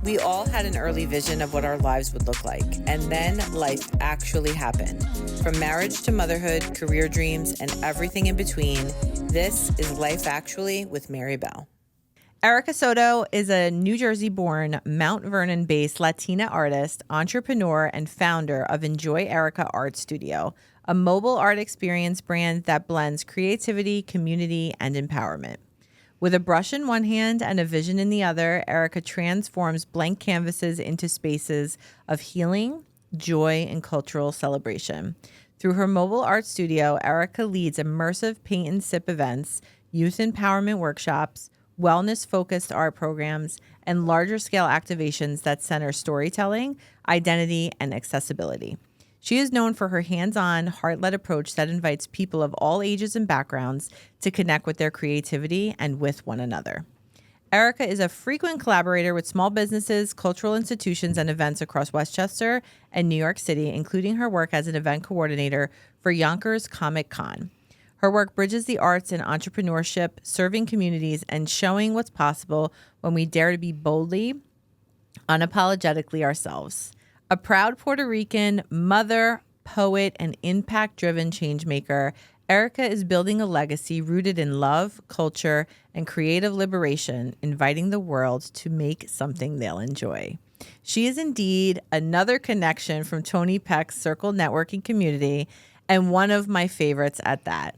We all had an early vision of what our lives would look like, and then life actually happened. From marriage to motherhood, career dreams, and everything in between, this is Life Actually with Mary Bell. Erica Soto is a New Jersey-born, Mount Vernon-based Latina artist, entrepreneur, and founder of Enjoy Erica Art Studio, a mobile art experience brand that blends creativity, community, and empowerment. With a brush in one hand and a vision in the other, Erica transforms blank canvases into spaces of healing, joy, and cultural celebration. Through her mobile art studio, Erica leads immersive paint and sip events, youth empowerment workshops, wellness-focused art programs, and larger-scale activations that center storytelling, identity, and accessibility. She is known for her hands-on, heart-led approach that invites people of all ages and backgrounds to connect with their creativity and with one another. Erica is a frequent collaborator with small businesses, cultural institutions, and events across Westchester and New York City, including her work as an event coordinator for Yonkers Comic Con. Her work bridges the arts and entrepreneurship, serving communities, and showing what's possible when we dare to be boldly, unapologetically ourselves. A proud Puerto Rican mother, poet, and impact-driven changemaker, Erica is building a legacy rooted in love, culture, and creative liberation, inviting the world to make something they'll enjoy. She is indeed another connection from Tony Peck's Circle networking community, and one of my favorites at that.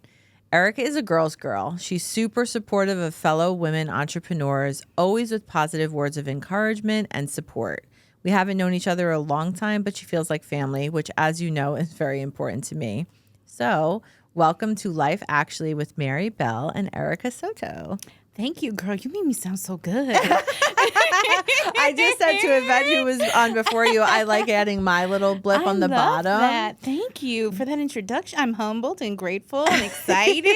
Erica is a girl's girl. She's super supportive of fellow women entrepreneurs, always with positive words of encouragement and support. We haven't known each other a long time, but she feels like family, which, as you know, is very important to me. So, welcome to Life Actually with Mary Bell and Erica Soto. Thank you, girl. You made me sound so good. I just said to Yvette, who was on before you, I like adding my little blip on the bottom. That. Thank you for that introduction. I'm humbled and grateful and excited.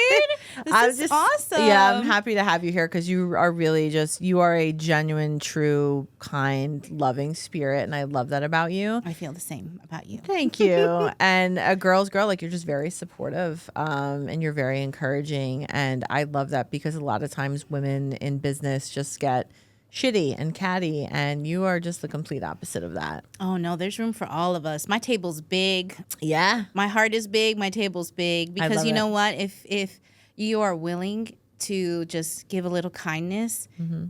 This is awesome. Yeah, I'm happy to have you here because you are really you are a genuine, true, kind, loving spirit. And I love that about you. I feel the same about you. Thank you. And a girl's girl, like you're just very supportive and you're very encouraging. And I love that because a lot of times women in business just get shitty and catty, and you are just the complete opposite of that. Oh no, there's room for all of us. My table's big. Yeah. My heart is big, my table's big. Because you know what? If you are willing to just give a little kindness,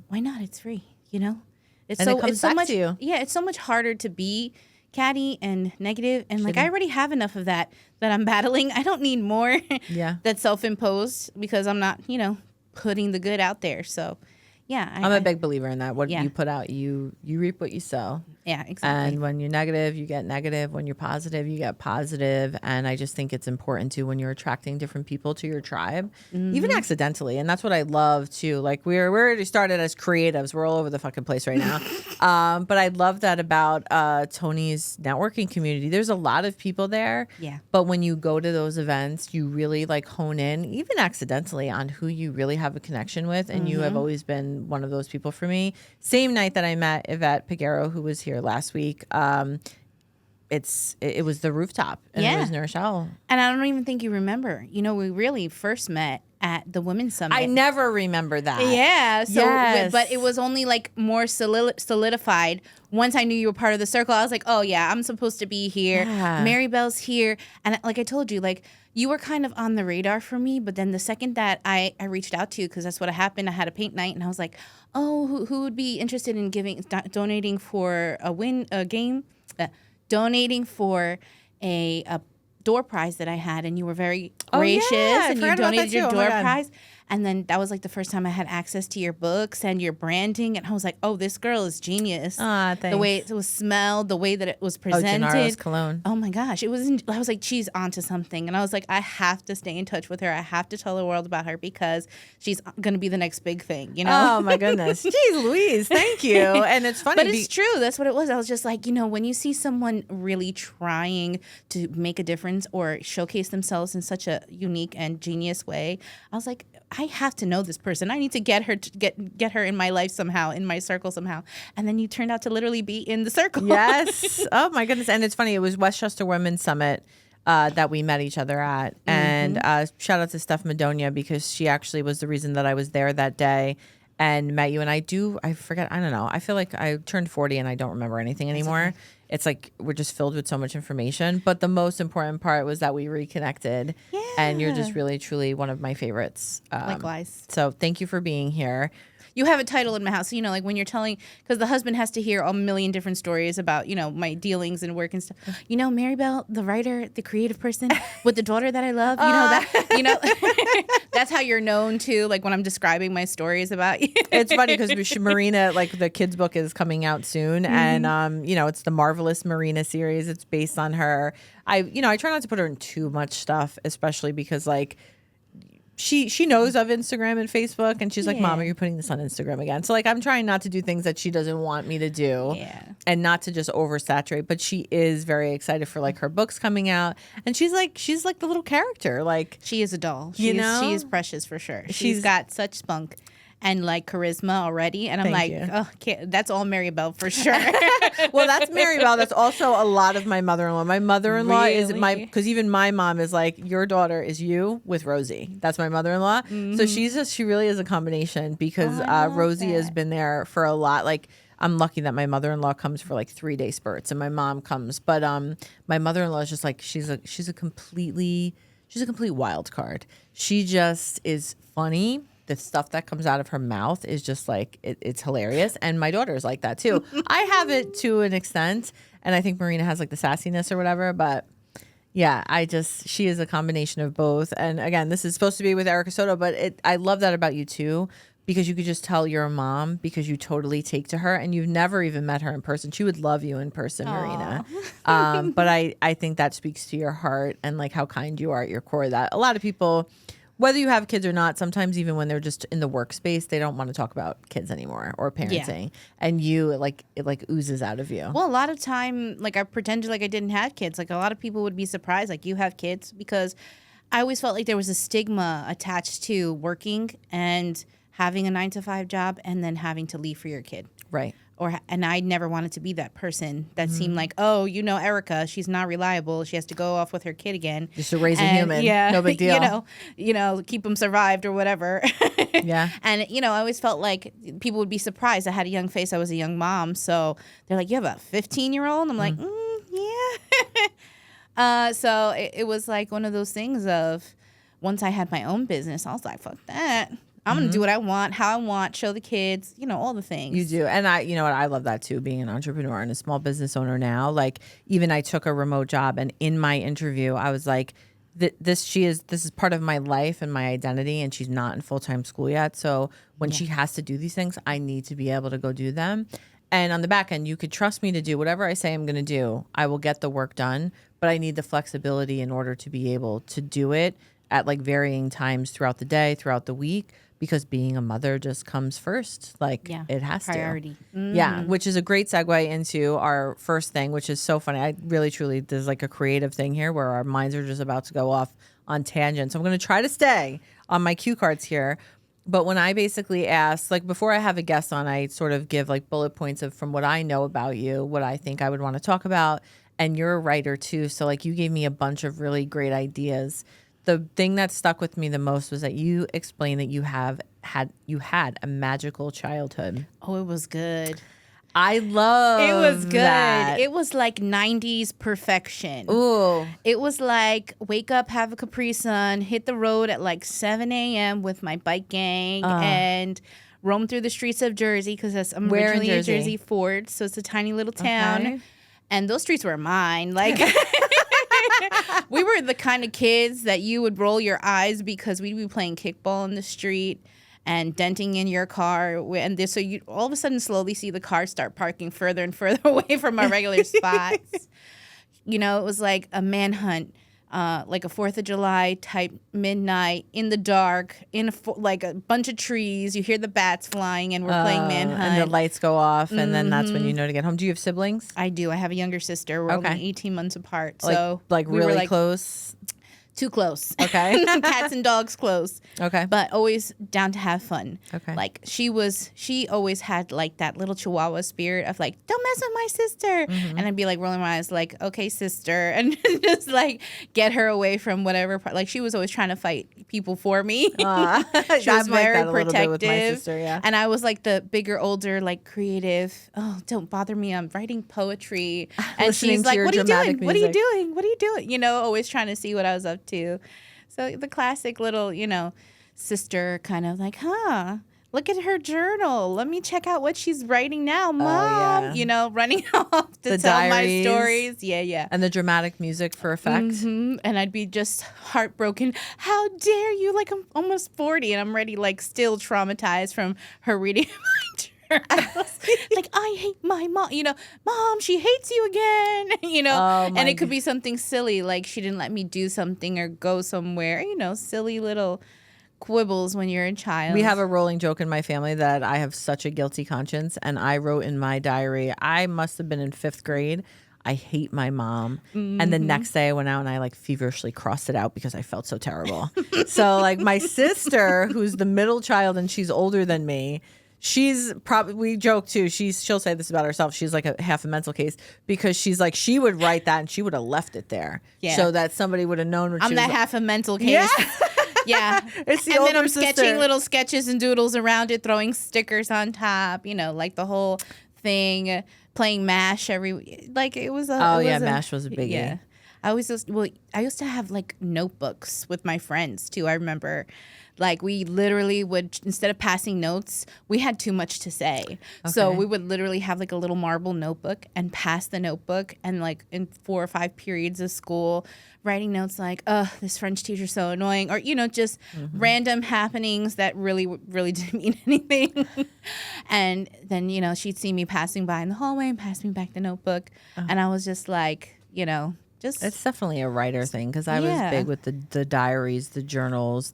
why not? It's free, you know? It's so much to you. Yeah, it's so much harder to be catty and negative, and like I already have enough of that I'm battling. I don't need more that's self-imposed because I'm not, putting the good out there. So yeah, I'm a big believer in that. What you put out, you reap what you sow. Yeah, exactly. And when you're negative, you get negative. When you're positive, you get positive. And I just think it's important too when you're attracting different people to your tribe, even accidentally. And that's what I love too. Like we're already started as creatives. We're all over the fucking place right now. But I love that about Tony's networking community. There's a lot of people there. Yeah. But when you go to those events, you really like hone in, even accidentally, on who you really have a connection with. And you have always been one of those people for me. Same night that I met Yvette Piguero, who was here last week, it was the rooftop, and it was Nourishal. And I don't even think you remember. We really first met at the Women's Summit. I never remember that. Yeah. So, but it was only like more solidified once I knew you were part of the circle. I was like, oh yeah, I'm supposed to be here. Yeah. Mary Bell's here, and like I told you, like you were kind of on the radar for me. But then the second that I reached out to you, because that's what happened, I had a paint night, and I was like, oh, who would be interested in donating for donating for a door prize that I had, and you were very gracious, and you donated your door prize. And then that was like the first time I had access to your books and your branding, and I was like, oh, this girl is genius. Thanks. The way it was smelled, the way that it was presented. Gennaro's cologne. Oh my gosh, I was like, she's onto something, and I was like, I have to stay in touch with her. I have to tell the world about her because she's gonna be the next big thing, Oh my goodness, jeez, Louise, thank you. And it's funny, but it's true. That's what it was. I was just like, when you see someone really trying to make a difference or showcase themselves in such a unique and genius way, I was like, I have to know this person. I need to get her get her in my life somehow, in my circle somehow. And then you turned out to literally be in the circle. Yes. Oh my goodness. And it's funny. It was Westchester Women's Summit that we met each other at. And shout out to Steph Madonia because she actually was the reason that I was there that day. and met you. And I forget, I don't know. I feel like I turned 40 and I don't remember anything anymore. Okay. It's like we're just filled with so much information. But the most important part was that we reconnected. Yeah. And you're just really, truly one of my favorites. Likewise. So thank you for being here. You have a title in my house, you know, like when you're telling, because the husband has to hear a million different stories about, you know, my dealings and work and stuff. You know, Maribel, the writer, the creative person with the daughter that I love, you know, that's how you're known too. Like when I'm describing my stories about you. It's funny because Marina, like the kids' book is coming out soon, and you know, it's the Marvelous Marina series. It's based on her. I try not to put her in too much stuff, especially because like. She knows of Instagram and Facebook, and she's like, Mom, are you putting this on Instagram again? So like I'm trying not to do things that she doesn't want me to do, and not to just oversaturate. But she is very excited for like her books coming out, and she's like the little character. Like she is a doll. She is precious for sure. She's got such spunk and like charisma already, and I'm that's all Maribel for sure. Well, that's Maribel. That's also a lot of my mother-in-law. My mother-in-law is because even my mom is like, your daughter is you with Rosie. That's my mother-in-law. So she really is a combination because Rosie has been there for a lot. Like I'm lucky that my mother-in-law comes for like 3-day spurts, and my mom comes. But my mother-in-law is just like she's a complete wild card. She just is funny. The stuff that comes out of her mouth is just like, it's hilarious. And my daughter's like that too. I have it to an extent. And I think Marina has like the sassiness or whatever. But yeah, she is a combination of both. And again, this is supposed to be with Erica Soto, but I love that about you too, because you could just tell you're a mom because you totally take to her, and you've never even met her in person. She would love you in person, Marina. But I think that speaks to your heart and like how kind you are at your core. That a lot of people, whether you have kids or not, sometimes even when they're just in the workspace, they don't want to talk about kids anymore or parenting. And it oozes out of you. Well, a lot of time, like I pretended like I didn't have kids. Like a lot of people would be surprised, like you have kids, because I always felt like there was a stigma attached to working and having a 9-to-5 job and then having to leave for your kid. Right. And I never wanted to be that person that seemed like, oh, you know, Erica, she's not reliable. She has to go off with her kid again. Just to raise a human. Yeah. No big deal. You know, keep them survived or whatever. Yeah. And, you know, I always felt like people would be surprised. I had a young face. I was a young mom. So they're like, you have a 15-year-old? I'm like, yeah. So it was like one of those things of once I had my own business, I was like, fuck that. I'm going to do what I want, how I want, show the kids, you know, all the things. You do. And you know what? I love that too, being an entrepreneur and a small business owner now. Like even I took a remote job, and in my interview, I was like, this is part of my life and my identity, and she's not in full-time school yet. So when she has to do these things, I need to be able to go do them. And on the back end, you could trust me to do whatever I say I'm going to do. I will get the work done, but I need the flexibility in order to be able to do it at like varying times throughout the day, throughout the week. Because being a mother just comes first. Like it has priority. to. Yeah, which is a great segue into our first thing, which is so funny. I really, truly, there's like a creative thing here where our minds are just about to go off on tangents. So I'm going to try to stay on my cue cards here. But when I basically ask, like before I have a guest on, I sort of give like bullet points of from what I know about you, what I think I would want to talk about. And you're a writer too. So like you gave me a bunch of really great ideas. The thing that stuck with me the most was that you explained that you had a magical childhood. Oh, it was good. I love it. Was good. That. It was like 90s perfection. Ooh. It was like wake up, have a Capri Sun, hit the road at like 7 a.m. with my bike gang and roam through the streets of Jersey because I'm originally in Jersey Ford, so it's a tiny little town. Okay. And those streets were mine. Like we were the kind of kids that you would roll your eyes because we'd be playing kickball in the street and denting in your car. And so you all of a sudden slowly see the cars start parking further and further away from our regular spots. You know, it was like a manhunt, like a 4th of July type midnight in the dark, in like a bunch of trees. You hear the bats flying and we're playing manhunt. And the lights go off and then that's when you know to get home. Do you have siblings? I do. I have a younger sister. We're only 18 months apart. So like really close? Too close. Okay. Cats and dogs close. Okay. But always down to have fun. Okay. Like she always had like that little Chihuahua spirit of like, don't mess with my sister. And I'd be like rolling my eyes like, okay, sister. And just like get her away from whatever. Like she was always trying to fight people for me. She was very protective. With my sister, yeah. And I was like the bigger, older, like creative. Oh, don't bother me. I'm writing poetry. And she's like, what are you doing? What are you doing? What are you doing? You know, always trying to see what I was up to. So the classic little, you know, sister kind of like, look at her journal. Let me check out what she's writing now, Mom. You know, running off to tell diaries, my stories. Yeah. And the dramatic music for effect. And I'd be just heartbroken. How dare you? Like, I'm almost 40 and I'm already like still traumatized from her reading my journal. Like, I hate my mom, you know, Mom, she hates you again, you know, and it could be something silly, like she didn't let me do something or go somewhere, you know, silly little quibbles when you're a child. We have a rolling joke in my family that I have such a guilty conscience, and I wrote in my diary, I must have been in 5th grade. I hate my mom. And the next day I went out and I like feverishly crossed it out because I felt so terrible. So like my sister, who's the middle child and she's older than me, she's probably, we joke too, she'll say this about herself, she's like a half a mental case because she's like, she would write that and she would have left it there so that somebody would have known what I'm she that was half a mental case. Yeah. It's the and older then I'm sister. sketching little sketches and doodles around it, throwing stickers on top, you know, like the whole thing, playing MASH like it was a MASH was a biggie. Yeah. I used to have like notebooks with my friends too. I remember like we literally would, instead of passing notes, we had too much to say. Okay. So we would literally have like a little marble notebook and pass the notebook and like in 4 or 5 periods of school, writing notes like, this French teacher's so annoying, or, you know, just random happenings that really, really didn't mean anything. And then, you know, she'd see me passing by in the hallway and pass me back the notebook. And I was just like, you know, it's definitely a writer thing because I was big with the diaries, the journals,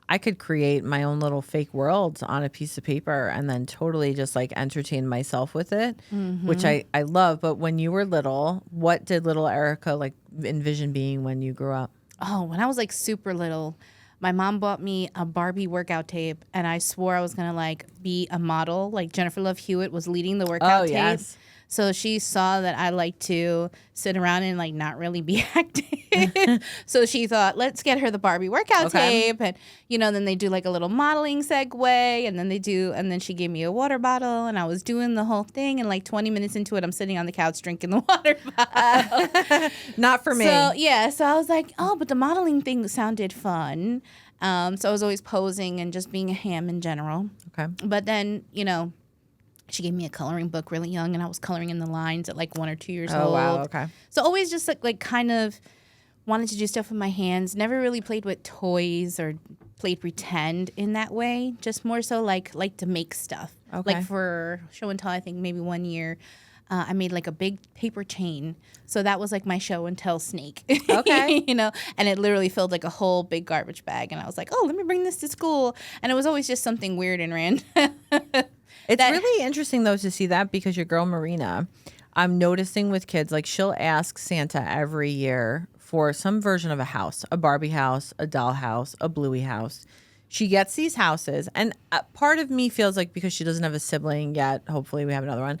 I could create my own little fake world on a piece of paper and then totally just like entertain myself with it, which I love. But when you were little, what did little Erica like envision being when you grew up? Oh, when I was like super little, my mom bought me a Barbie workout tape and I swore I was going to like be a model. Like Jennifer Love Hewitt was leading the workout tape. Yes. So she saw that I like to sit around and like not really be active. So she thought, let's get her the Barbie workout tape. And, you know, then they do like a little modeling segue and then she gave me a water bottle and I was doing the whole thing. And like 20 minutes into it, I'm sitting on the couch drinking the water bottle. Not for me. So, yeah. So I was like, oh, but the modeling thing sounded fun. So I was always posing and just being a ham in general. Okay. But then, you know, she gave me a coloring book really young, and I was coloring in the lines at like 1 or 2 years old. Oh, wow. Okay. So always just like kind of wanted to do stuff with my hands. Never really played with toys or played pretend in that way. Just more so like to make stuff. Okay. Like for show and tell, I think maybe 1 year, I made like a big paper chain. So that was like my show and tell snake. Okay. You know, and it literally filled like a whole big garbage bag. And I was like, oh, let me bring this to school. And it was always just something weird and random. It's really interesting, though, to see that because your girl, Marina, I'm noticing with kids, like she'll ask Santa every year for some version of a house, a Barbie house, a doll house, a Bluey house. She gets these houses. And part of me feels like because she doesn't have a sibling yet, hopefully we have another one,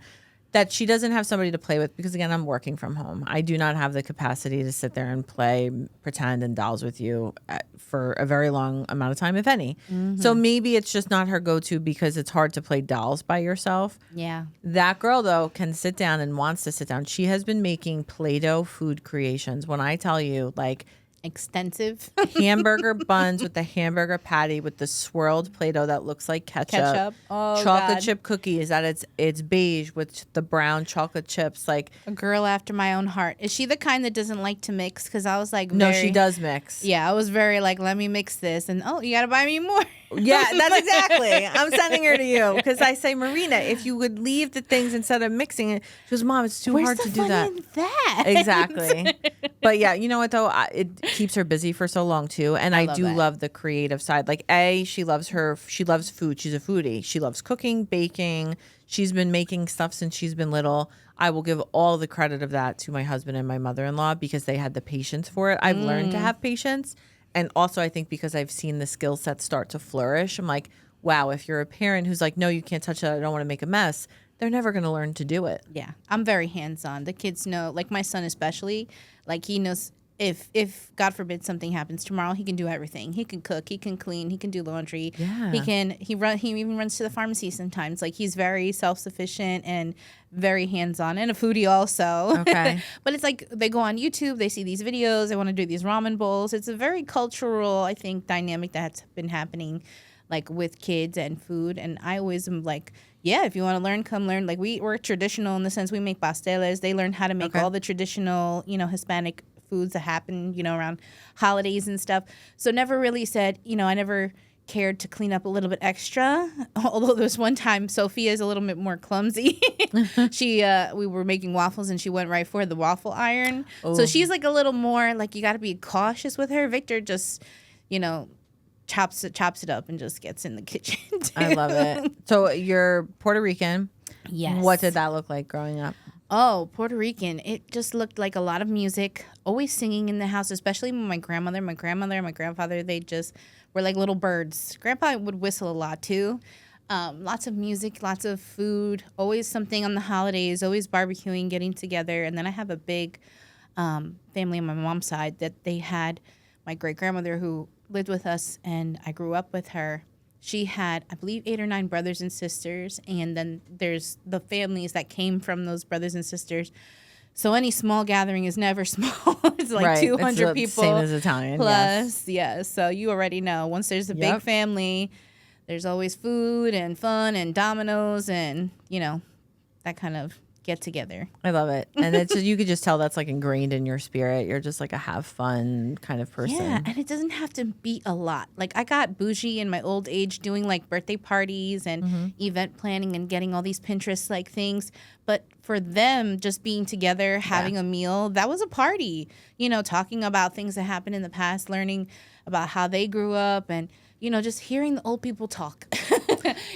that she doesn't have somebody to play with because, again, I'm working from home. I do not have the capacity to sit there and play pretend and dolls with you for a very long amount of time, if any. So maybe it's just not her go-to because it's hard to play dolls by yourself. Yeah. That girl, though, can sit down and wants to sit down. She has been making Play-Doh food creations. When I tell you, like, extensive hamburger buns with the hamburger patty with the swirled Play-Doh that looks like ketchup. Oh, chocolate God. chip cookies that it's beige with the brown chocolate chips. Like a girl after my own heart. Is she the kind that doesn't like to mix? Because I was like, no, she does mix. Yeah, I was very like, let me mix this, and oh, you gotta buy me more. Yeah, that's exactly. I'm sending her to you because I say, Marina, if you would leave the things instead of mixing it. She goes, Mom, it's too hard to do that. In that? Exactly. But yeah, you know what though? It keeps her busy for so long too. And I do love the creative side. Like she loves food. She's a foodie. She loves cooking, baking. She's been making stuff since she's been little. I will give all the credit of that to my husband and my mother-in-law because they had the patience for it. I've learned to have patience. And also I think because I've seen the skill set start to flourish, I'm like, wow, if you're a parent who's like, no, you can't touch that, I don't want to make a mess, they're never going to learn to do it. Yeah, I'm very hands-on. The kids know, like my son especially, like he knows if God forbid something happens tomorrow, he can do everything. He can cook, he can clean, he can do laundry. Yeah. He even runs to the pharmacy sometimes. Like he's very self-sufficient and very hands-on and a foodie also. Okay. But it's like they go on YouTube, they see these videos, they want to do these ramen bowls. It's a very cultural, I think, dynamic that's been happening like with kids and food. And I always am like, yeah, if you want to learn, come learn. Like we're traditional in the sense we make pasteles. They learn how to make all the traditional, Hispanic foods that happen, around holidays and stuff. So never really said, I never cared to clean up a little bit extra. Although there was one time Sophia is a little bit more clumsy. We were making waffles and she went right for the waffle iron. Oh. So she's like a little more like you got to be cautious with her. Victor just, chops it up and just gets in the kitchen. I love it. So you're Puerto Rican. Yes. What did that look like growing up? Oh, Puerto Rican. It just looked like a lot of music, always singing in the house, especially when my grandmother and my grandfather, they just were like little birds. Grandpa would whistle a lot too. Lots of music, lots of food, always something on the holidays, always barbecuing, getting together. And then I have a big family on my mom's side that they had my great-grandmother who lived with us, and I grew up with her. She had, I believe, 8 or 9 brothers and sisters, and then there's the families that came from those brothers and sisters. So any small gathering is never small. It's like 200 people. Same as Italian. Plus, yes. So you already know. Once there's a big family, there's always food and fun and dominoes and, that kind of get together. I love it. And it's you could just tell that's like ingrained in your spirit. You're just like a have fun kind of person. Yeah, and it doesn't have to be a lot. Like I got bougie in my old age doing like birthday parties and event planning and getting all these Pinterest like things. But for them, just being together, having a meal, that was a party. Talking about things that happened in the past, learning about how they grew up and, just hearing the old people talk.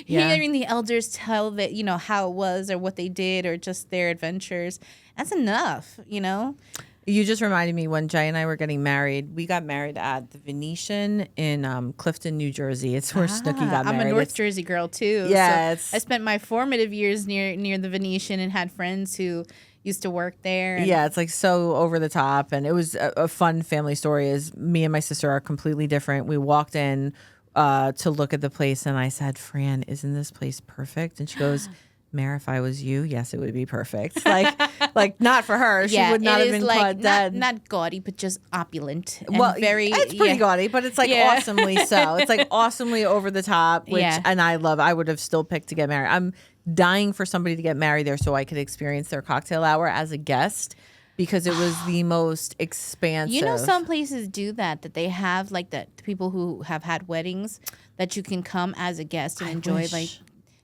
Hearing the elders tell that, how it was or what they did or just their adventures. That's enough, You just reminded me when Jay and I were getting married. We got married at the Venetian in Clifton, New Jersey. It's where Snooki got married. I'm a North Jersey girl too. Yeah, so I spent my formative years near the Venetian and had friends who used to work there. Yeah, it's like so over the top, and it was a fun family story. Is me and my sister are completely different. We walked in to look at the place, and I said, "Fran, isn't this place perfect?" And she goes, "Mare, if I was you, yes, it would be perfect." Like not for her. She would not have been caught dead. Not gaudy, but just opulent. And it's pretty gaudy, but it's like awesomely so. It's like awesomely over the top, which and I love. I would have still picked to get married. I'm dying for somebody to get married there so I could experience their cocktail hour as a guest. Because it was the most expansive. Some places do that they have like the people who have had weddings that you can come as a guest and enjoy.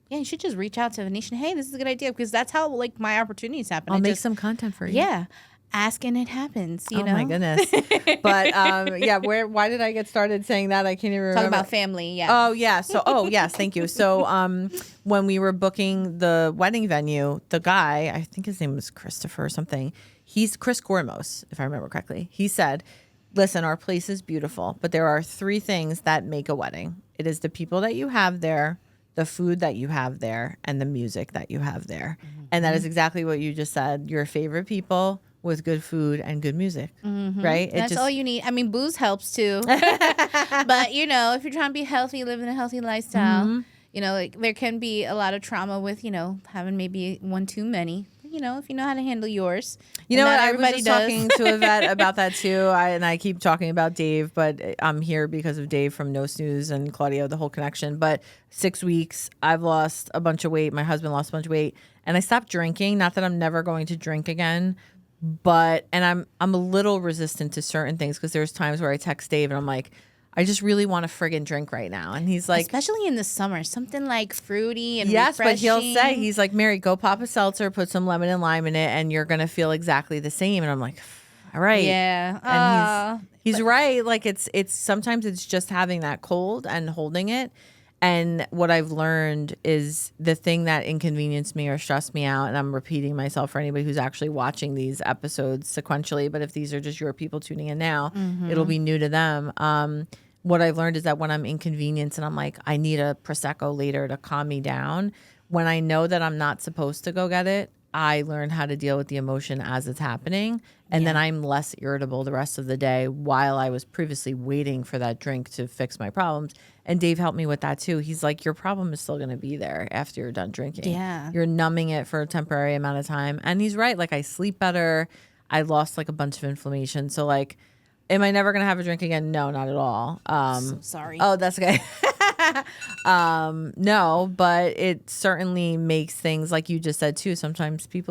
You should just reach out to Venetian. Hey, this is a good idea because that's how like my opportunities happen. I'll make some content for you. Yeah. Ask and it happens, Oh my goodness. But why did I get started saying that? I can't even remember. Talk about family, yeah. Oh yeah. So yes, thank you. So when we were booking the wedding venue, the guy, I think his name was Christopher or something. He's Chris Gormos, if I remember correctly. He said, "Listen, our place is beautiful, but there are 3 things that make a wedding. It is the people that you have there, the food that you have there, and the music that you have there." Mm-hmm. And that is exactly what you just said. Your favorite people with good food and good music, right? That's all you need. I mean, booze helps too. But, if you're trying to be healthy, living a healthy lifestyle, there can be a lot of trauma with, having maybe one too many. If you know how to handle yours. You know what? I was just talking to Yvette about that too. I keep talking about Dave, but I'm here because of Dave from No Snooze and Claudio, the whole connection. But 6 weeks, I've lost a bunch of weight. My husband lost a bunch of weight. And I stopped drinking. Not that I'm never going to drink again. But I'm a little resistant to certain things because there's times where I text Dave and I'm like, I just really want a friggin' drink right now. And he's like... Especially in the summer. Something like fruity and yes, refreshing. But he'll say, he's like, Mary, go pop a seltzer, put some lemon and lime in it, and you're going to feel exactly the same. And I'm like, right. Yeah. And he's right. Like it's sometimes it's just having that cold and holding it. And what I've learned is the thing that inconvenienced me or stressed me out, and I'm repeating myself for anybody who's actually watching these episodes sequentially, but if these are just your people tuning in now, it'll be new to them. What I've learned is that when I'm inconvenienced and I'm like, I need a Prosecco later to calm me down, when I know that I'm not supposed to go get it, I learn how to deal with the emotion as it's happening. And then I'm less irritable the rest of the day while I was previously waiting for that drink to fix my problems. And Dave helped me with that too. He's like, your problem is still going to be there after you're done drinking. Yeah. You're numbing it for a temporary amount of time. And he's right. Like I sleep better. I lost like a bunch of inflammation. So like, am I never going to have a drink again? No, not at all. So sorry. Oh, that's okay. No, but it certainly makes things like you just said too. Sometimes you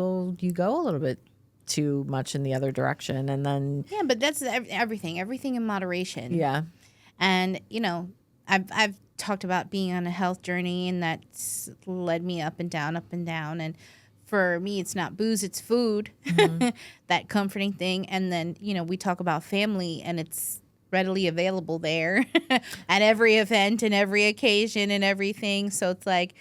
go a little bit too much in the other direction, and then but that's everything in moderation. Yeah, and I've talked about being on a health journey, and that's led me up and down, and for me, it's not booze, it's food, that comforting thing. And then we talk about family, and it's readily available there at every event and every occasion and everything. So it's like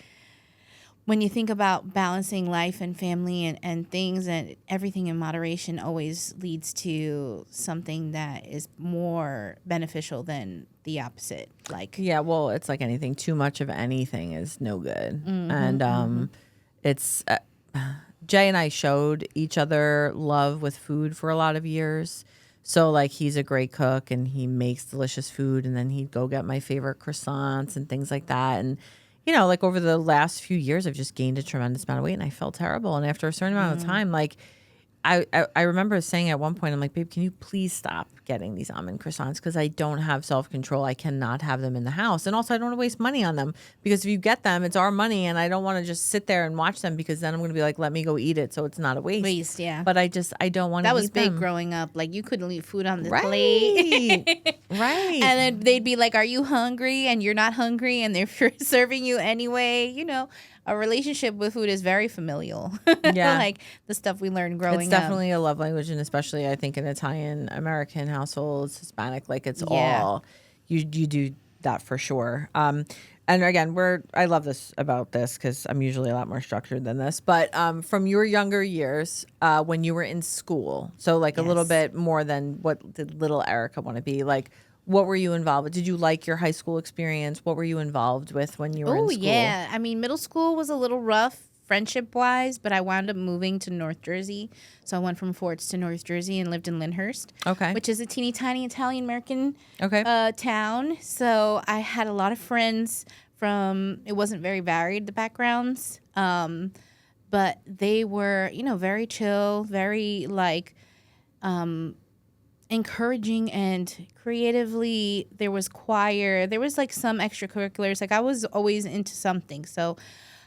when you think about balancing life and family and things, and everything in moderation always leads to something that is more beneficial than the opposite. Like well, it's like anything. Too much of anything is no good. And it's Jay and I showed each other love with food for a lot of years. So like he's a great cook and he makes delicious food, and then he'd go get my favorite croissants and things like that. And like over the last few years, I've just gained a tremendous amount of weight, and I felt terrible. And after a certain amount of time, like I remember saying at one point, I'm like, babe, can you please stop getting these almond croissants? Because I don't have self-control. I cannot have them in the house. And also I don't want to waste money on them, because if you get them, it's our money, and I don't want to just sit there and watch them, because then I'm going to be like, let me go eat it. So it's not a waste. Yeah. But I don't want to eat them. That was big growing up. Like you couldn't leave food on the plate. Right. And then they'd be like, are you hungry? And you're not hungry, and they're serving you anyway. A relationship with food is very familial. Yeah. Like the stuff we learned growing up. It's definitely a love language, and especially I think in Italian American households, Hispanic, like it's all you do that for sure. And again, I love this about this because I'm usually a lot more structured than this. But from your younger years, when you were in school, so like a little bit more than what did little Erica want to be, like what were you involved with? Did you like your high school experience? What were you involved with when you were in school? Oh, yeah. I mean, middle school was a little rough friendship-wise, but I wound up moving to North Jersey. So I went from Forts to North Jersey and lived in Lyndhurst, which is a teeny tiny Italian-American town. So I had a lot of friends it wasn't very varied, the backgrounds, but they were, very chill, very like encouraging and creatively. There was choir, there was like some extracurriculars. Like I was always into something, so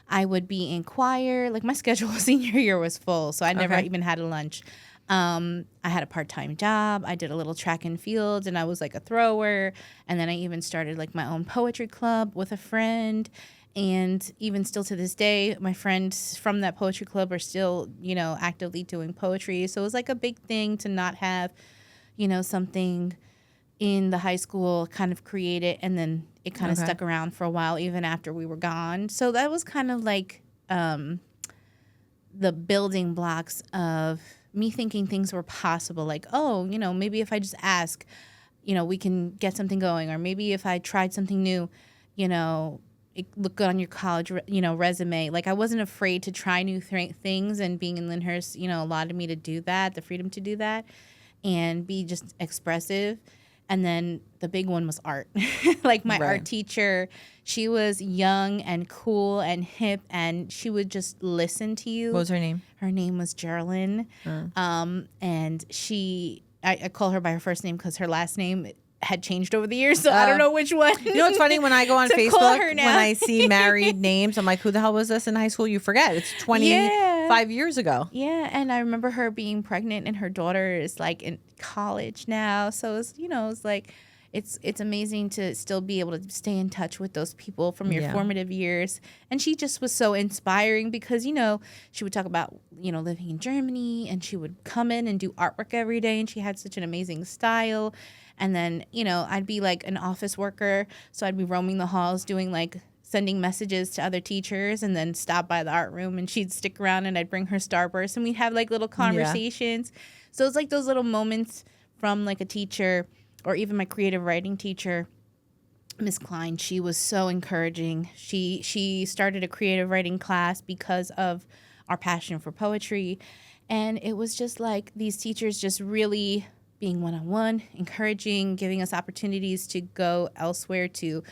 I would be in choir. Like my schedule senior year was full, so I never even had a lunch. I had a part-time job. I did a little track and field, and I was like a thrower. And then I even started like my own poetry club with a friend. And even still to this day, my friends from that poetry club are still, actively doing poetry. So it was like a big thing to not have, something in the high school kind of created, and then it kind of stuck around for a while even after we were gone. So that was kind of like the building blocks of me thinking things were possible. Like, maybe if I just ask, we can get something going. Or maybe if I tried something new, it looked good on your college, resume. Like I wasn't afraid to try new things, and being in Lyndhurst, allowed me to do that, the freedom to do that and be just expressive. And then the big one was art. Like my art teacher, she was young and cool and hip, and she would just listen to you. What was her name? Her name was Geraldine. And I call her by her first name because her last name had changed over the years, so I don't know which one. It's funny when I go on Facebook, when I see married names, I'm like, who the hell was this in high school? You forget. It's 25 years ago. Yeah, and I remember her being pregnant, and her daughter is like in college now. So it's, it's like, it's amazing to still be able to stay in touch with those people from your formative years. And she just was so inspiring because, you know, she would talk about, you know, living in Germany, and she would come in and do artwork every day, and she had such an amazing style. And then, you know, I'd be like an office worker, so I'd be roaming the halls doing like sending messages to other teachers, and then stop by the art room, and she'd stick around, and I'd bring her Starburst, and we'd have like little conversations. So it's like those little moments from like a teacher, or even my creative writing teacher, Miss Klein. She was so encouraging. She started a creative writing class because of our passion for poetry. And it was just like these teachers just really being one-on-one, encouraging, giving us opportunities to go elsewhere, to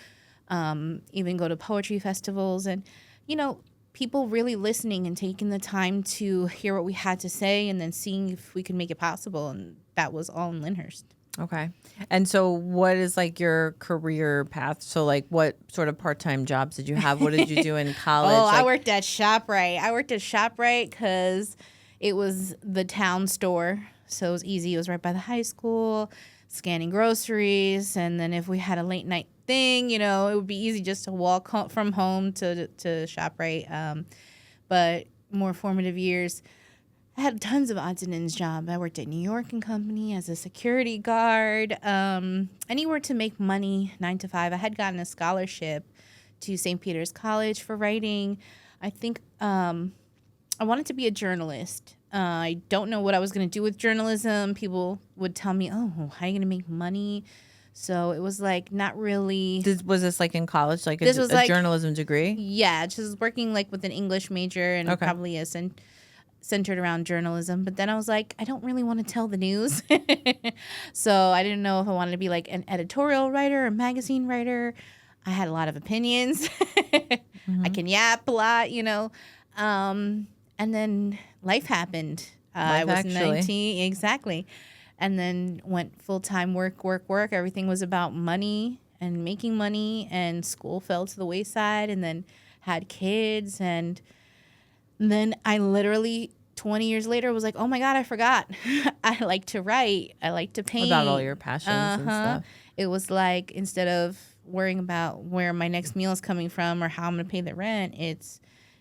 even go to poetry festivals. And, you know, people really listening and taking the time to hear what we had to say, and then seeing if we could make it possible. And that was all in Lyndhurst. Okay. And so what is like your career path? So like what sort of part-time jobs did you have? What did you do in college? I worked at ShopRite. I worked at ShopRite because it was the town store. So it was easy. It was right by the high school, scanning groceries. And then if we had a late night thing, you know, it would be easy just to walk from home to ShopRite. But more formative years, I had tons of odds and ends jobs. I worked at New York and Company as a security guard. Anywhere to make money, 9 to 5. I had gotten a scholarship to St. Peter's College for writing. I think I wanted to be a journalist. I don't know what I was going to do with journalism. People would tell me, oh, how are you going to make money? So it was like not really. Was this like in college, like a journalism degree? Yeah, just working like with an English major, and probably centered around journalism. But then I was like, I don't really want to tell the news. So I didn't know if I wanted to be like an editorial writer, a magazine writer. I had a lot of opinions. I can yap a lot, you know. And then life happened. I was 19. Exactly. And then went full-time work. Everything was about money and making money, and school fell to the wayside, and then had kids. And then I literally 20 years later was like, oh my God, I forgot. I like to write. I like to paint. About all your passions and stuff. It was like, instead of worrying about where my next meal is coming from or how I'm going to pay the rent, it's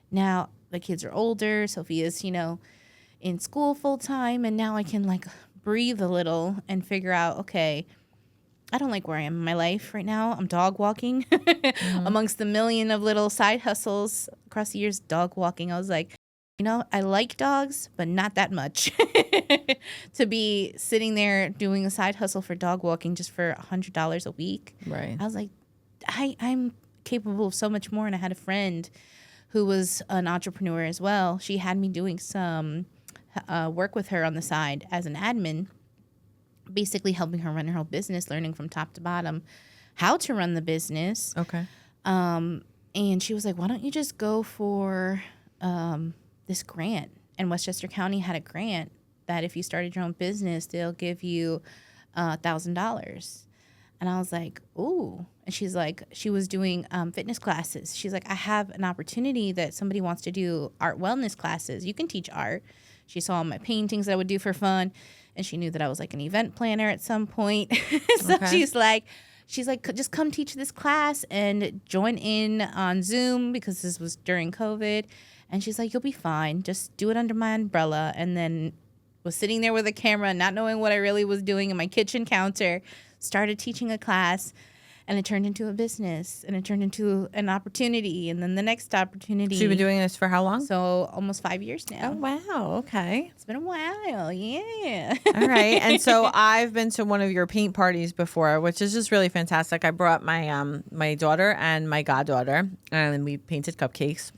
now the kids are older. Sophia's, you know, in school full time. And now I can like breathe a little and figure out, okay, I don't like where I am in my life right now. I'm dog walking amongst the million of little side hustles across the years. Dog walking, I was like, you know, I like dogs, but not that much. To be sitting there doing a side hustle for dog walking just for $100 a week. Right. I was like, I'm capable of so much more. And I had a friend who was an entrepreneur as well. She had me doing some work with her on the side as an admin, basically helping her run her whole business, learning from top to bottom how to run the business. Okay. And she was like, why don't you just go for this grant? And Westchester County had a grant that if you started your own business, they'll give you $1,000. And I was like, ooh. And she's like, she was doing fitness classes. She's like, I have an opportunity that somebody wants to do art wellness classes. You can teach art. She saw my paintings that I would do for fun. And she knew that I was like an event planner at some point. So she's like, just come teach this class and join in on Zoom, because this was during COVID. And she's like, you'll be fine. Just do it under my umbrella. And then was sitting there with a camera, not knowing what I really was doing in my kitchen counter, started teaching a class. And it turned into a business, and it turned into an opportunity, and then the next opportunity. So you've been doing this for how long? So almost 5 years now. Oh, wow. Okay. It's been a while. Yeah. All right. And so I've been to one of your paint parties before, which is just really fantastic. I brought my my daughter and my goddaughter, and we painted cupcakes.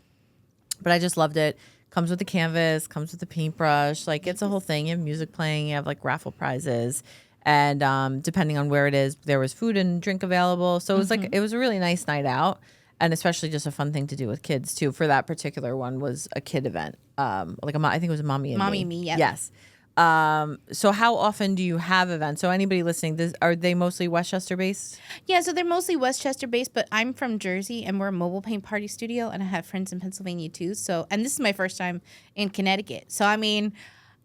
But I just loved it. Comes with the canvas, comes with the paintbrush. Like, it's a whole thing. You have music playing. You have, like, raffle prizes. And depending on where it is, there was food and drink available. So it was like, it was a really nice night out, and especially just a fun thing to do with kids too. For that particular one was a kid event. I think it was a Mommy and Me. Yeah. Yes. So how often do you have events? So anybody listening, are they mostly Westchester based? Yeah, so they're mostly Westchester based, but I'm from Jersey, and we're a mobile paint party studio, and I have friends in Pennsylvania too. So, and this is my first time in Connecticut. So, I mean,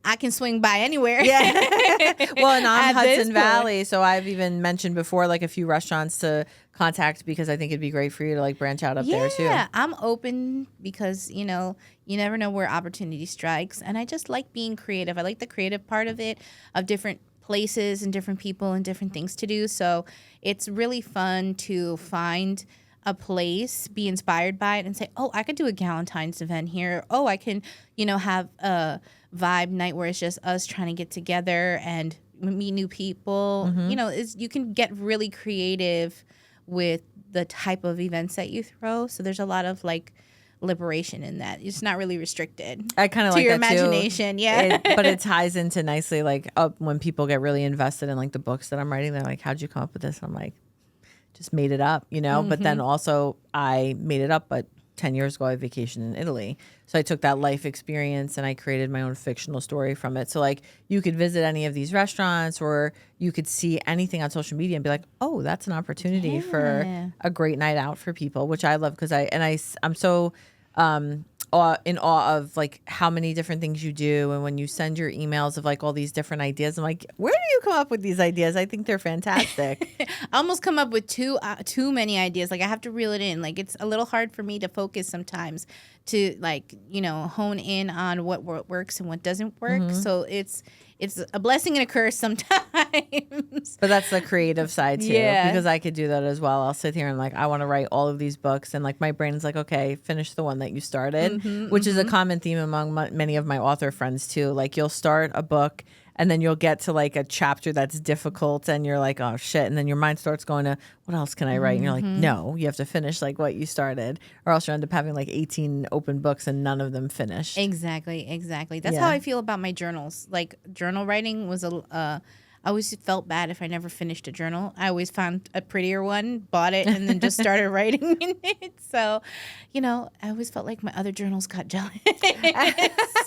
I can swing by anywhere. Yeah. Well, and I'm Hudson Valley, so I've even mentioned before like a few restaurants to contact because I think it'd be great for you to like branch out up there too. Yeah, I'm open because, you never know where opportunity strikes. And I just like being creative. I like the creative part of it, of different places and different people and different things to do. So it's really fun to find a place, be inspired by it, and say, oh, I could do a Galentine's event here. Oh, I can, have a vibe night where it's just us trying to get together and meet new people. You can get really creative with the type of events that you throw. So there's a lot of like liberation in that. It's not really restricted. I kind of like your that imagination. Too. Yeah. But it ties into nicely like when people get really invested in like the books that I'm writing, they're like, how'd you come up with this? And I'm like, just made it up, But then also I made it up, but 10 years ago I vacationed in Italy. So I took that life experience and I created my own fictional story from it. So like you could visit any of these restaurants or you could see anything on social media and be like, oh, that's an opportunity for a great night out for people, which I love because I'm so in awe of like how many different things you do. And when you send your emails of like all these different ideas, I'm like, where do you come up with these ideas? I think they're fantastic. I almost come up with too many ideas. Like I have to reel it in. Like it's a little hard for me to focus sometimes to like, hone in on what works and what doesn't work. Mm-hmm. So it's a blessing and a curse sometimes. But that's the creative side too. Yeah. Because I could do that as well. I'll sit here and like, I want to write all of these books. And like my brain's like, okay, finish the one that you started, which is a common theme among many of my author friends too. Like you'll start a book and then you'll get to like a chapter that's difficult and you're like, oh shit. And then your mind starts going to, what else can I write? And you're like, no, you have to finish like what you started or else you end up having like 18 open books and none of them finished. Exactly. That's how I feel about my journals. Like journal writing was I always felt bad if I never finished a journal. I always found a prettier one, bought it, and then just started writing in it. So, I always felt like my other journals got jealous.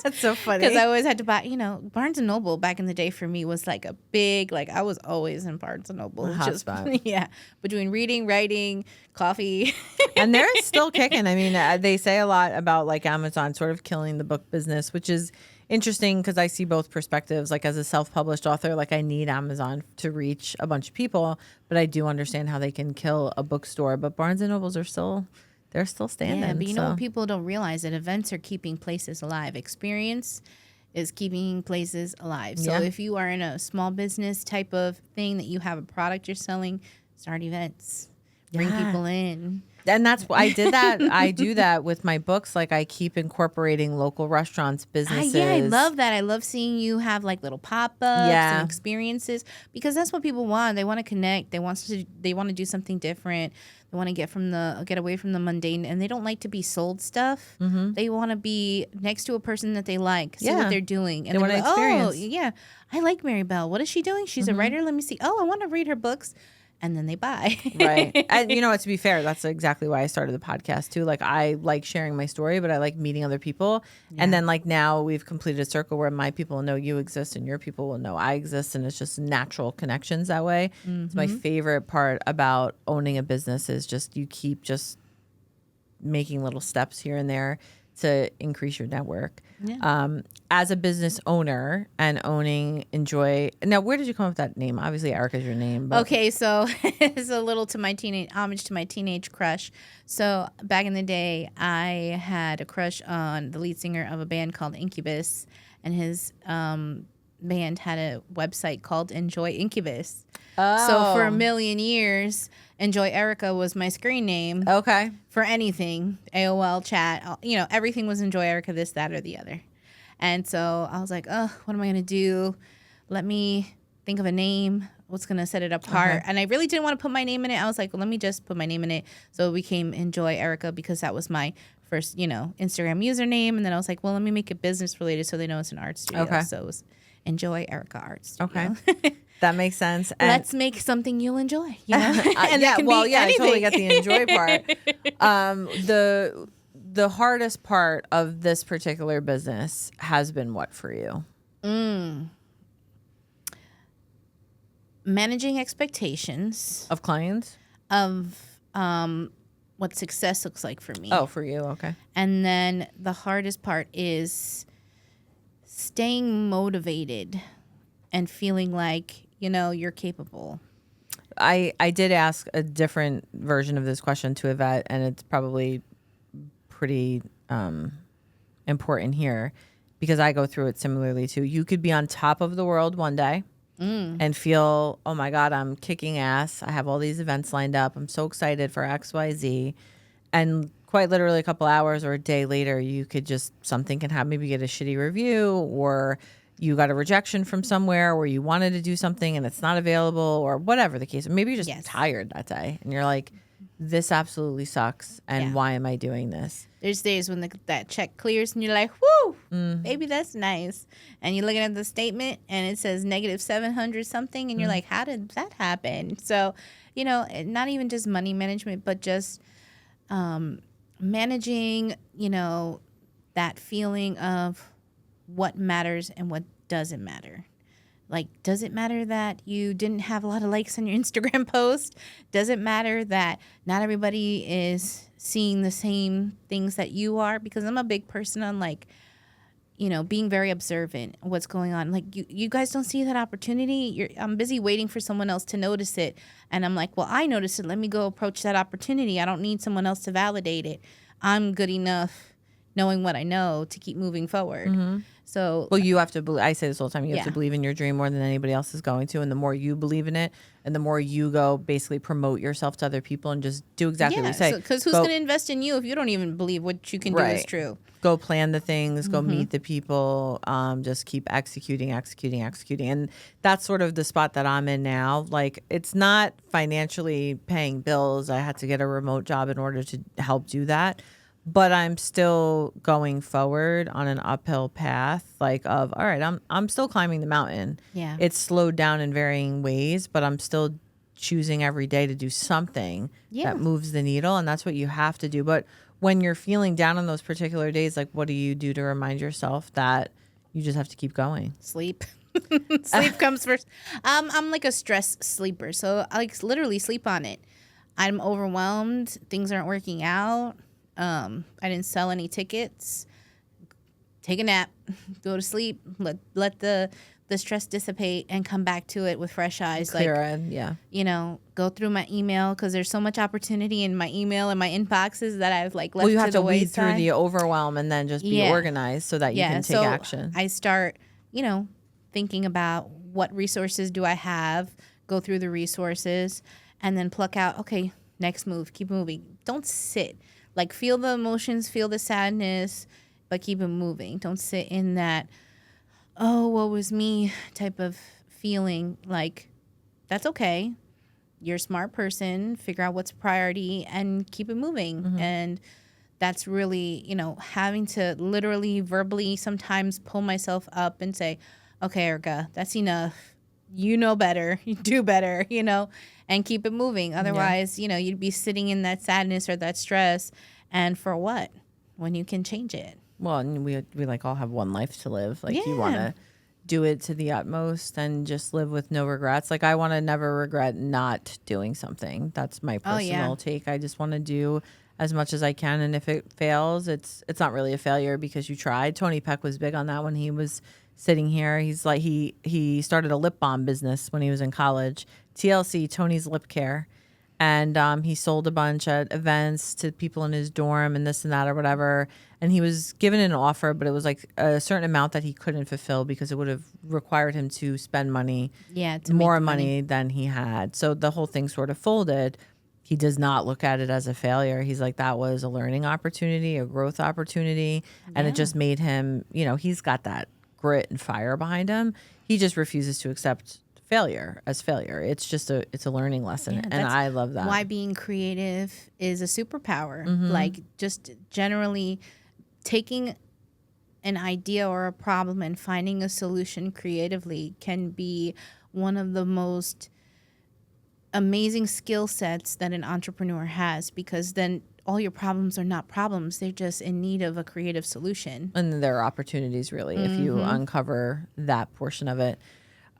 That's so funny. Because I always had to buy, Barnes & Noble back in the day for me was like a big, like I was always in Barnes & Noble. Yeah. Between reading, writing, coffee. And they're still kicking. I mean, they say a lot about like Amazon sort of killing the book business, which is interesting because I see both perspectives. Like as a self-published author, like I need Amazon to reach a bunch of people, but I do understand how they can kill a bookstore. But Barnes and Nobles are still standing. Yeah, but you know what people don't realize, that events are keeping places alive. Experience is keeping places alive. So if you are in a small business type of thing that you have a product you're selling, start events, bring people in. And that's why I did that. I do that with my books. Like I keep incorporating local restaurants, businesses. I love that. I love seeing you have like little pop-ups and experiences, because that's what people want. They want to connect. They want to do something different. They want to get away from the mundane, and they don't like to be sold stuff. Mm-hmm. They want to be next to a person that they like, see what they're doing, and they want to experience. Oh, yeah, I like Mary Bell. What is she doing? She's a writer. Let me see. Oh, I want to read her books. And then they buy. Right. And to be fair, that's exactly why I started the podcast too. Like I like sharing my story, but I like meeting other people. Yeah. And then like now we've completed a circle where my people know you exist and your people will know I exist. And it's just natural connections that way. Mm-hmm. It's my favorite part about owning a business is just you keep just making little steps here and there to increase your network. Yeah. As a business owner and owning Enjoy. Now, where did you come up with that name? Obviously, Erica's your name. But. Okay, so it's a little homage to my teenage crush. So back in the day, I had a crush on the lead singer of a band called Incubus, and his band had a website called Enjoy Incubus. Oh. So for a million years, Enjoy Erica was my screen name. Okay. For anything, AOL, chat, everything was Enjoy Erica, this, that, or the other. And so I was like, oh, what am I going to do? Let me think of a name. What's going to set it apart? Okay. And I really didn't want to put my name in it. I was like, well, let me just put my name in it. So it became Enjoy Erica because that was my first, Instagram username. And then I was like, well, let me make it business related so they know it's an art studio. Okay. So it was Enjoy Erica Art Studio. Okay. That makes sense. And let's make something you'll enjoy. And I totally get the enjoy part. The hardest part of this particular business has been what for you? Managing expectations of clients, of what success looks like for me. Oh, for you, okay. And then the hardest part is staying motivated and feeling like, you're capable. I did ask a different version of this question to Yvette, and it's probably pretty important here because I go through it similarly too. You could be on top of the world one day and feel, oh my God, I'm kicking ass. I have all these events lined up. I'm so excited for XYZ. And quite literally a couple hours or a day later, you could just, something can happen. Maybe you get a shitty review, or you got a rejection from somewhere, or you wanted to do something and it's not available, or whatever the case. Or maybe you're just tired that day and you're like, this absolutely sucks. And why am I doing this? There's days when that check clears and you're like, whoo, baby, that's nice. And you're looking at the statement and it says negative 700 something. And you're like, how did that happen? So, not even just money management, but just managing, that feeling of what matters and what doesn't matter. Like, does it matter that you didn't have a lot of likes on your Instagram post? Does it matter that not everybody is seeing the same things that you are? Because I'm a big person on being very observant of what's going on. Like, you guys don't see that opportunity. I'm busy waiting for someone else to notice it. And I'm like, well, I noticed it. Let me go approach that opportunity. I don't need someone else to validate it. I'm good enough knowing what I know to keep moving forward. Mm-hmm. So, well, you have to believe, I say this all the time, you have to believe in your dream more than anybody else is going to. And the more you believe in it and the more you go basically promote yourself to other people and just do exactly what you say. Because who's going to invest in you if you don't even believe what you can do is true? Go plan the things, go meet the people, just keep executing. And that's sort of the spot that I'm in now. Like, it's not financially paying bills. I had to get a remote job in order to help do that. But I'm still going forward on an uphill path, all right, I'm still climbing the mountain. Yeah. It's slowed down in varying ways, but I'm still choosing every day to do something that moves the needle. And that's what you have to do. But when you're feeling down on those particular days, what do you do to remind yourself that you just have to keep going? Sleep. Sleep comes first. I'm like a stress sleeper. So I literally sleep on it. I'm overwhelmed. Things aren't working out. I didn't sell any tickets. Take a nap, go to sleep, let the stress dissipate and come back to it with fresh eyes. Go through my email because there's so much opportunity in my email and my inboxes that I've left to the wayside. Well, you have to weed through the overwhelm and then just be organized so that you can take action. I start, thinking about what resources do I have, go through the resources, and then pluck out, okay, next move, keep moving. Don't sit. Feel the emotions, feel the sadness, but keep it moving. Don't sit in that, oh, woe was me type of feeling. That's okay. You're a smart person. Figure out what's a priority and keep it moving. Mm-hmm. And that's really, having to literally verbally sometimes pull myself up and say, okay, Erica, that's enough. You know better. You do better, and keep it moving. Otherwise, you'd be sitting in that sadness or that stress. And for what? When you can change it. Well, and we all have one life to live. You want to do it to the utmost and just live with no regrets. I want to never regret not doing something. That's my personal take. I just want to do as much as I can. And if it fails, it's not really a failure because you tried. Tony Peck was big on that when he was sitting here. He's he started a lip balm business when he was in college. TLC, Tony's Lip Care. And he sold a bunch at events to people in his dorm and this and that or whatever. And he was given an offer, but it was a certain amount that he couldn't fulfill because it would have required him to spend money, more money than he had. So the whole thing sort of folded. He does not look at it as a failure. He's like, that was a learning opportunity, a growth opportunity. And it just made him, he's got that grit and fire behind him. He just refuses to accept failure as failure. It's just it's a learning lesson, and I love that. Why being creative is a superpower. Mm-hmm. Just generally taking an idea or a problem and finding a solution creatively can be one of the most amazing skill sets that an entrepreneur has, because then all your problems are not problems. They're just in need of a creative solution. And there are opportunities, really, if you uncover that portion of it.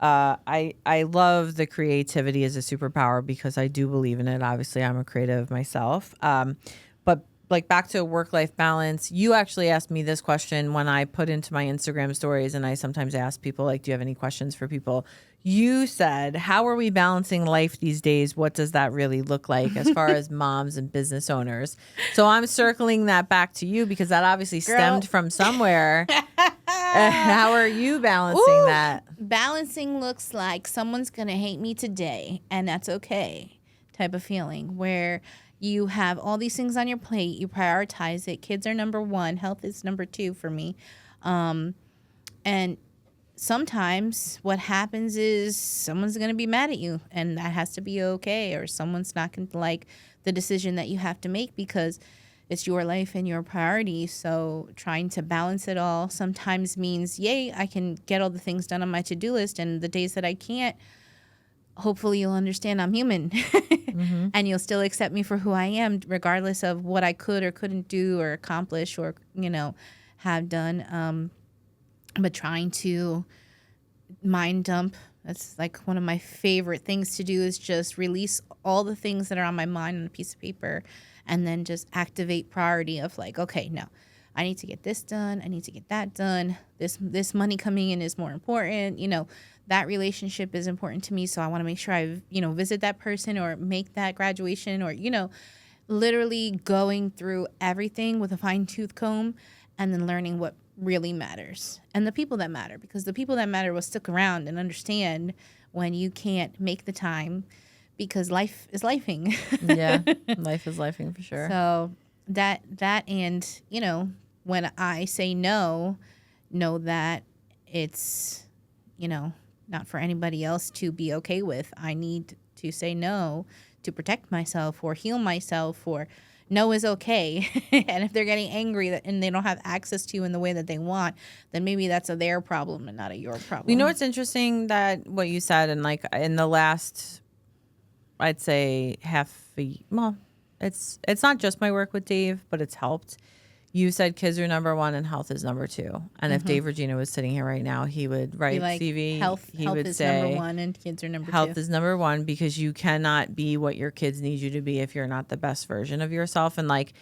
I love the creativity as a superpower because I do believe in it. Obviously, I'm a creative myself. But like back to work-life balance, you actually asked me this question when I put into my Instagram stories, and I sometimes ask people, like, do you have any questions for people? You said, how are we balancing life these days? What does that really look like as far as moms and business owners? So I'm circling that back to you because that obviously stemmed from somewhere. How are you balancing that? Balancing looks like someone's going to hate me today, and that's okay type of feeling where you have all these things on your plate, you prioritize it. Kids are number one, health is number two for me. And sometimes what happens is someone's going to be mad at you, and that has to be okay, or someone's not going to like the decision that you have to make because it's your life and your priorities. So trying to balance it all sometimes means, yay, I can get all the things done on my to-do list, and the days that I can't, hopefully you'll understand I'm human and you'll still accept me for who I am, regardless of what I could or couldn't do or accomplish or, have done. But trying to mind dump, that's like one of my favorite things to do, is just release all the things that are on my mind on a piece of paper and then just activate priority of like, okay, no, I need to get this done. I need to get that done. This money coming in is more important. That relationship is important to me. So I want to make sure I, visit that person or make that graduation or, literally going through everything with a fine-tooth comb and then learning what really matters and the people that matter, because the people that matter will stick around and understand when you can't make the time, because life is lifing. Yeah, life is lifing for sure. So that and, when I say no, know that it's, not for anybody else to be okay with. I need to say no to protect myself or heal myself, or no is okay. And if they're getting angry and they don't have access to you in the way that they want, then maybe that's their problem and not a your problem. It's interesting that what you said, and like in the last, I'd say it's not just my work with Dave, but it's helped. You said kids are number one and health is number two. And if Dave Regina was sitting here right now, he would write CV. Health would is say number one and kids are number two. Health is number one, because you cannot be what your kids need you to be if you're not the best version of yourself. And like,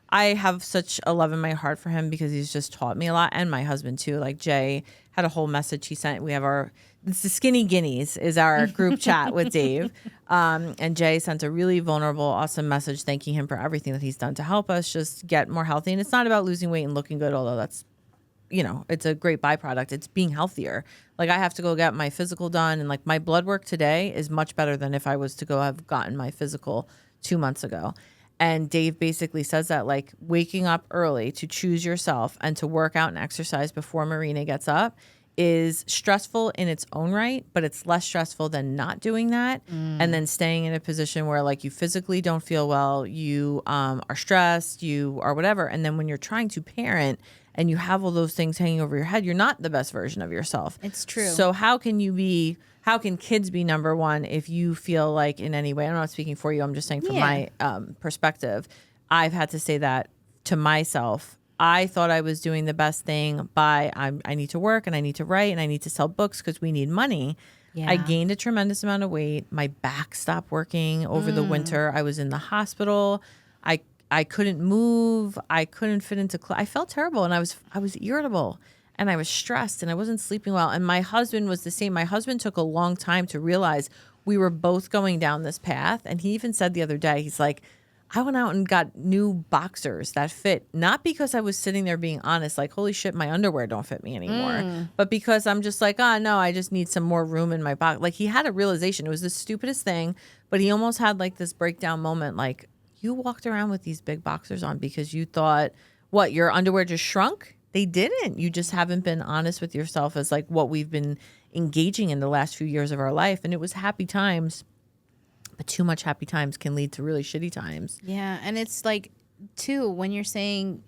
I have such a love in my heart for him because he's just taught me a lot, and my husband too. Like Jay had a whole message he sent. We have it's the Skinny Guineas is our group chat with Dave. And Jay sent a really vulnerable, awesome message thanking him for everything that he's done to help us just get more healthy. And it's not about losing weight and looking good, although that's, it's a great byproduct. It's being healthier. Like I have to go get my physical done, and like my blood work today is much better than if I was to go have gotten my physical 2 months ago. And Dave basically says that like waking up early to choose yourself and to work out and exercise before Marina gets up is stressful in its own right, but it's less stressful than not doing that. And then staying in a position where like you physically don't feel well, you are stressed, you are whatever. And then when you're trying to parent and you have all those things hanging over your head, you're not the best version of yourself. It's true. So how can kids be number one if you feel like in any way, I'm not speaking for you, I'm just saying from my perspective, I've had to say that to myself. I thought I was doing the best thing by I need to work and I need to write and I need to sell books because we need money. Yeah. I gained a tremendous amount of weight. My back stopped working over the winter. I was in the hospital. I couldn't move. I couldn't fit into I felt terrible, and I was irritable. And I was stressed and I wasn't sleeping well. And my husband was the same. My husband took a long time to realize we were both going down this path. And he even said the other day, he's like, I went out and got new boxers that fit, not because I was sitting there being honest, like, holy shit, my underwear don't fit me anymore, but because I'm just like, oh, no, I just need some more room in my box. Like, he had a realization. It was the stupidest thing, but he almost had like this breakdown moment. Like, you walked around with these big boxers on because you thought, what, your underwear just shrunk? They didn't. You just haven't been honest with yourself as like what we've been engaging in the last few years of our life. And it was happy times, but too much happy times can lead to really shitty times. Yeah. And it's like, too, when you're saying,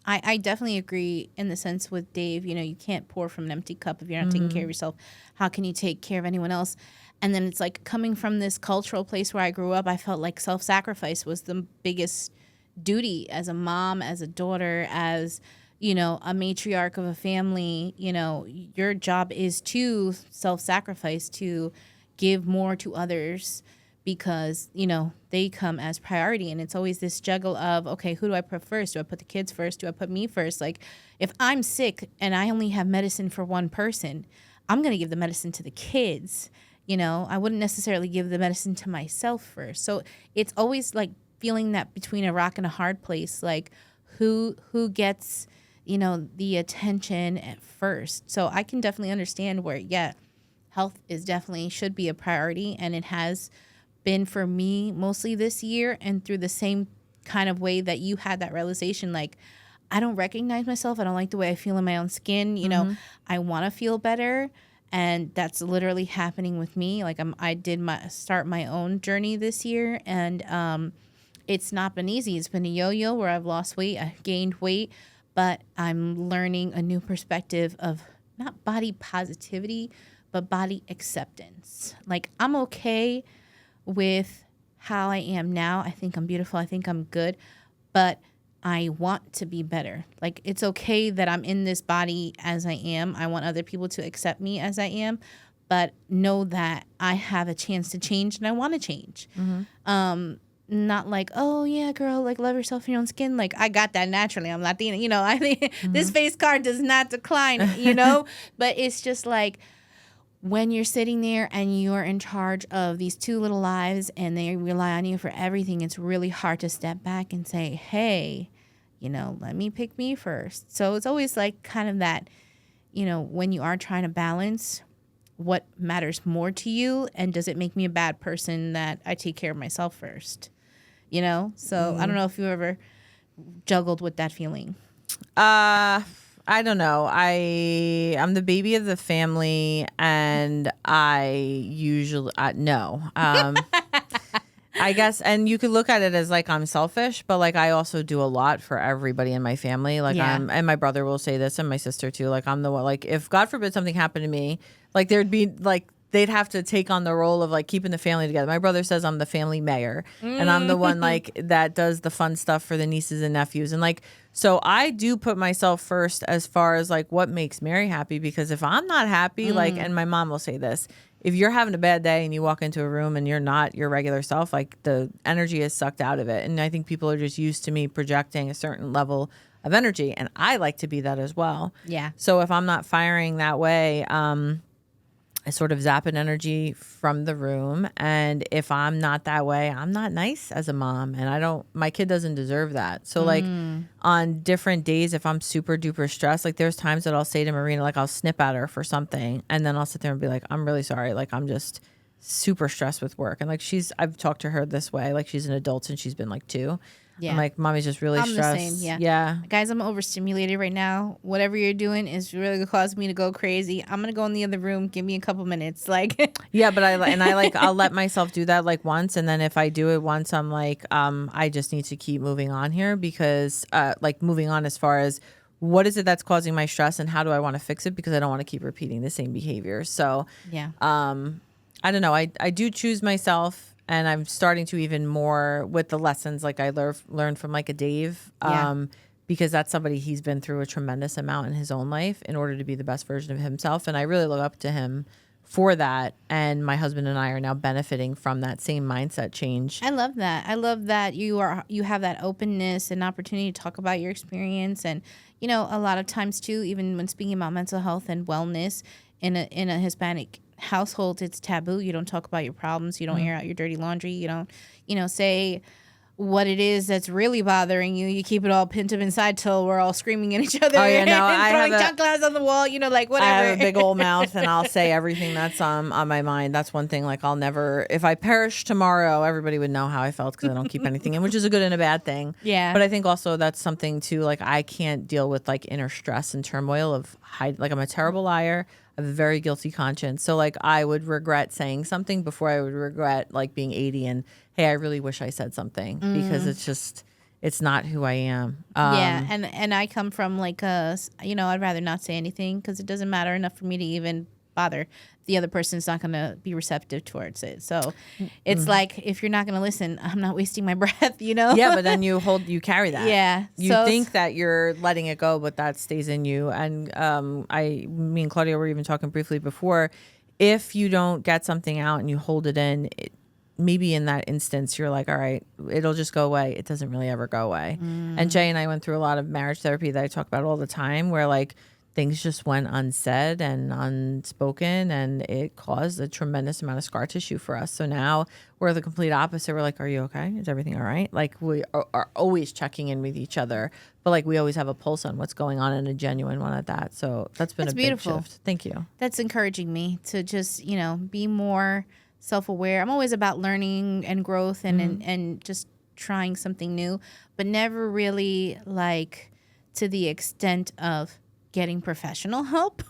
I definitely agree in the sense with Dave, you can't pour from an empty cup if you're not taking care of yourself. How can you take care of anyone else? And then it's like coming from this cultural place where I grew up, I felt like self-sacrifice was the biggest duty as a mom, as a daughter, as a matriarch of a family. Your job is to self-sacrifice, to give more to others, because, they come as priority. And it's always this juggle of, okay, who do I put first? Do I put the kids first? Do I put me first? Like, if I'm sick and I only have medicine for one person, I'm going to give the medicine to the kids. I wouldn't necessarily give the medicine to myself first. So it's always like feeling that between a rock and a hard place, like who gets, the attention at first. So I can definitely understand where, health is definitely should be a priority. And it has been for me mostly this year, and through the same kind of way that you had that realization, like, I don't recognize myself. I don't like the way I feel in my own skin. I want to feel better. And that's literally happening with me. Like I did start my own journey this year, and it's not been easy. It's been a yo-yo where I've lost weight, I've gained weight, but I'm learning a new perspective of not body positivity, but body acceptance. Like, I'm okay with how I am now. I think I'm beautiful. I think I'm good, but I want to be better. Like, it's okay that I'm in this body as I am. I want other people to accept me as I am, but know that I have a chance to change, and I want to change. Not like, oh yeah, girl, like, love yourself in your own skin. Like, I got that naturally. I'm Latina. I think this face card does not decline, but it's just like, when you're sitting there and you're in charge of these two little lives and they rely on you for everything, it's really hard to step back and say, hey, let me pick me first. So it's always like kind of that, when you are trying to balance what matters more to you, and does it make me a bad person that I take care of myself first? So I don't know if you ever juggled with that feeling. I don't know. I'm the baby of the family, and I usually no. I guess, and you could look at it as like I'm selfish, but like I also do a lot for everybody in my family. Like and my brother will say this, and my sister too. Like, I'm the one. Like, if God forbid something happened to me, like there'd be like, they'd have to take on the role of like keeping the family together. My brother says I'm the family mayor, and I'm the one like that does the fun stuff for the nieces and nephews. And like, so I do put myself first as far as like what makes Mary happy, because if I'm not happy, like, and my mom will say this, if you're having a bad day and you walk into a room and you're not your regular self, like, the energy is sucked out of it. And I think people are just used to me projecting a certain level of energy, and I like to be that as well. Yeah. So if I'm not firing that way, I sort of zap an energy from the room. And if I'm not that way, I'm not nice as a mom. And my kid doesn't deserve that. So like on different days, if I'm super duper stressed, like there's times that I'll say to Marina, like I'll snip at her for something. And then I'll sit there and be like, I'm really sorry. Like, I'm just super stressed with work. And like, I've talked to her this way. Like, she's an adult since she's been like 2. Yeah. I'm like, Mommy's just really stressed. I'm the same, yeah. Guys, I'm overstimulated right now. Whatever you're doing is really going to cause me to go crazy. I'm going to go in the other room. Give me a couple minutes. Like, yeah, but I'll let myself do that like once. And then if I do it once, I'm like, I just need to keep moving on here, because like moving on as far as what is it that's causing my stress and how do I want to fix it, because I don't want to keep repeating the same behavior. So, yeah. I don't know. I do choose myself. And I'm starting to even more with the lessons like I learned from like a Dave, because that's somebody, he's been through a tremendous amount in his own life in order to be the best version of himself. And I really look up to him for that. And my husband and I are now benefiting from that same mindset change. I love that. I love that you have that openness and opportunity to talk about your experience. And, a lot of times too, even when speaking about mental health and wellness in a Hispanic household, it's taboo. You don't talk about your problems. You don't air out your dirty laundry. You don't, say what it is that's really bothering you. You keep it all pinned up inside till we're all screaming at each other. Oh yeah, no, and throwing chocolates on the wall. Like whatever. I have a big old mouth, and I'll say everything that's on my mind. That's one thing. Like, I'll never, if I perish tomorrow, everybody would know how I felt, because I don't keep anything in, which is a good and a bad thing. Yeah. But I think also that's something too. Like, I can't deal with like inner stress and turmoil of like, I'm a terrible liar. I have a very guilty conscience. So like, I would regret saying something before I would regret like being 80 and, hey, I really wish I said something, because it's not who I am. Yeah. And I come from like I'd rather not say anything, because it doesn't matter enough for me to even bother. The other person's not going to be receptive towards it. So it's like, if you're not going to listen, I'm not wasting my breath, Yeah, but then you carry that. Yeah. You think that you're letting it go, but that stays in you. And me and Claudia were even talking briefly before, if you don't get something out and you hold it in, maybe in that instance, you're like, all right, it'll just go away. It doesn't really ever go away. And Jay and I went through a lot of marriage therapy that I talk about all the time, where like things just went unsaid and unspoken, and it caused a tremendous amount of scar tissue for us. So now we're the complete opposite. We're like, are you okay? Is everything all right? Like we are always checking in with each other, but like we always have a pulse on what's going on, and a genuine one at that. So that's been beautiful. Big shift. Thank you. That's encouraging me to just, be more self-aware. I'm always about learning and growth and just trying something new, but never really like to the extent of getting professional help.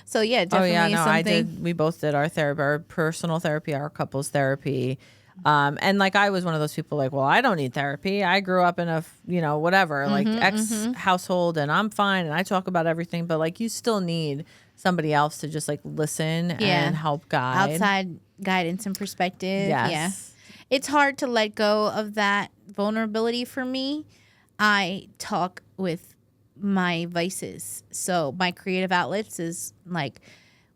So yeah, definitely something. I did. We both did our therapy, our personal therapy, our couples therapy. And like I was one of those people like, well, I don't need therapy. I grew up in a, whatever, like ex household, and I'm fine, and I talk about everything. But like, you still need somebody else to just like listen and help guide. Outside guidance and perspective. Yes. Yeah. It's hard to let go of that vulnerability for me. I talk with my vices. So my creative outlets is like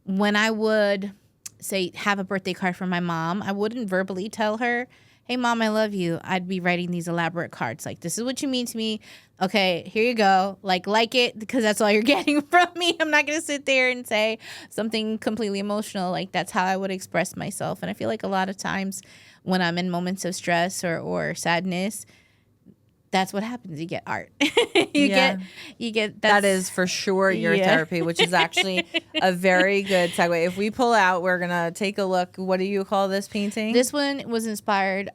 when I would say have a birthday card for my mom, I wouldn't verbally tell her, hey mom, I love you. I'd be writing these elaborate cards like, this is what you mean to me. Okay, here you go. Like it, because that's all you're getting from me. I'm not going to sit there and say something completely emotional. Like that's how I would express myself. And I feel like a lot of times when I'm in moments of stress or sadness, that's what happens. You get art. you get that is for sure your therapy, which is actually a very good segue. If we pull out, we're gonna take a look. What do you call this painting? This one was inspired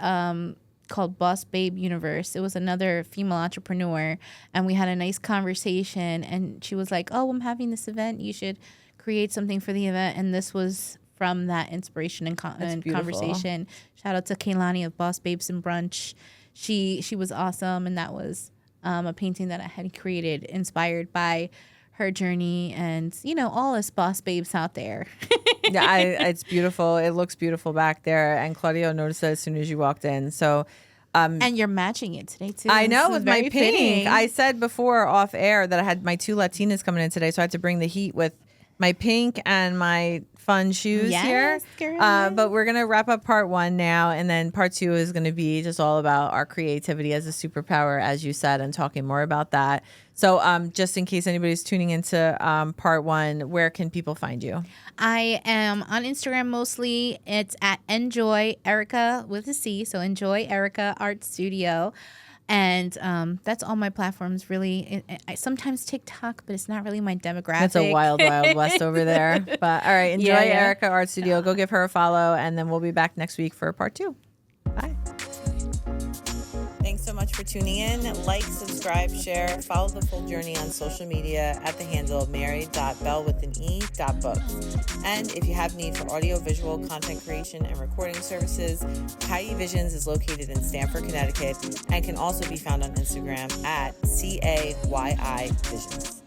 called Boss Babe Universe. It was another female entrepreneur, and we had a nice conversation, and she was like, oh, I'm having this event, you should create something for the event. And this was from that inspiration and conversation. Shout out to Kaylani of Boss Babes and Brunch. She was awesome, and that was a painting that I had created inspired by her journey and, all us boss babes out there. Yeah, it's beautiful. It looks beautiful back there, and Claudio noticed it as soon as you walked in. So, and you're matching it today, too. I know, with my pink. Fitting. I said before off air that I had my 2 Latinas coming in today, so I had to bring the heat with my pink and my fun shoes here. But we're going to wrap up part 1 now, and then part 2 is going to be just all about our creativity as a superpower, as you said, and talking more about that. So just in case anybody's tuning into part 1, where can people find you? I am on Instagram mostly. It's at Enjoy Erica with a C, so Enjoy Erica Art Studio. And that's all my platforms, really. I sometimes TikTok, but it's not really my demographic. It's a wild, wild west over there. But all right, enjoy Erica Art Studio. Go give her a follow, and then we'll be back next week for part 2. Bye. Thanks so much for tuning in. Like, subscribe, share, follow the full journey on social media at the handle mary.bell.books. And if you have need for audio-visual content creation and recording services, Cayi Visions is located in Stamford, Connecticut, and can also be found on Instagram at CAYI Visions.